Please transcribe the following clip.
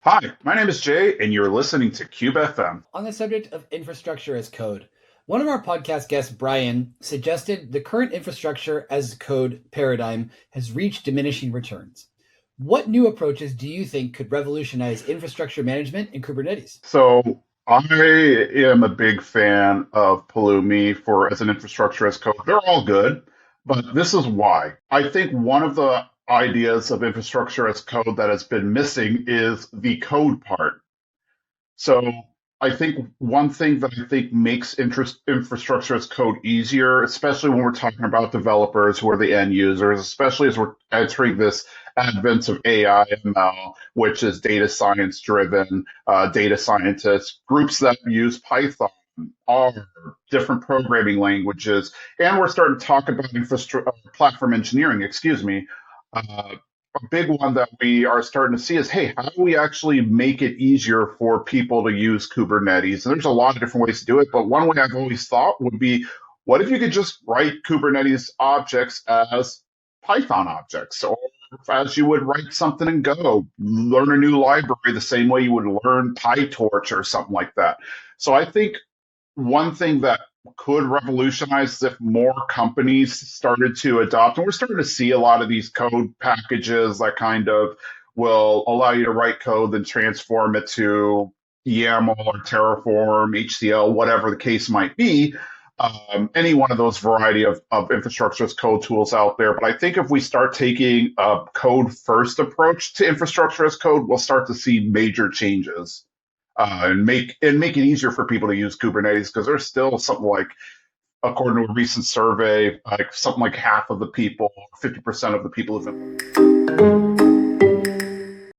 Hi, my name is Jay, and you're listening to Cube FM. On the subject of infrastructure as code, one of our podcast guests, Brian, suggested the current infrastructure as code paradigm has reached diminishing returns. What new approaches do you think could revolutionize infrastructure management in Kubernetes? So, I am a big fan of Pulumi for as an infrastructure as code. They're all good, but this is why. I think one of the ideas of infrastructure as code that has been missing is the code part. So I think one thing that I think makes infrastructure as code easier, especially when we're talking about developers who are the end users, especially as we're entering this advent of AI, ML, which is data science driven, data scientists, groups that use Python, R, different programming languages, and we're starting to talk about infrastructure, platform engineering, excuse me. Uh, a big one that we are starting to see is, hey, how do we actually make it easier for people to use Kubernetes? And there's a lot of different ways to do it, but one way I've always thought would be, what if you could just write Kubernetes objects as Python objects, or as you would write something in Go, learn a new library the same way you would learn PyTorch or something like that. So I think one thing that could revolutionize if more companies started to adopt, and we're starting to see a lot of these code packages that kind of will allow you to write code and transform it to YAML or Terraform, HCL, whatever the case might be. Any one of those variety of infrastructure as code tools out there. But I think if we start taking a code first approach to infrastructure as code, we'll start to see major changes and make it easier for people to use Kubernetes because there's still something like, according to a recent survey, like something like half of the people, 50% of the people have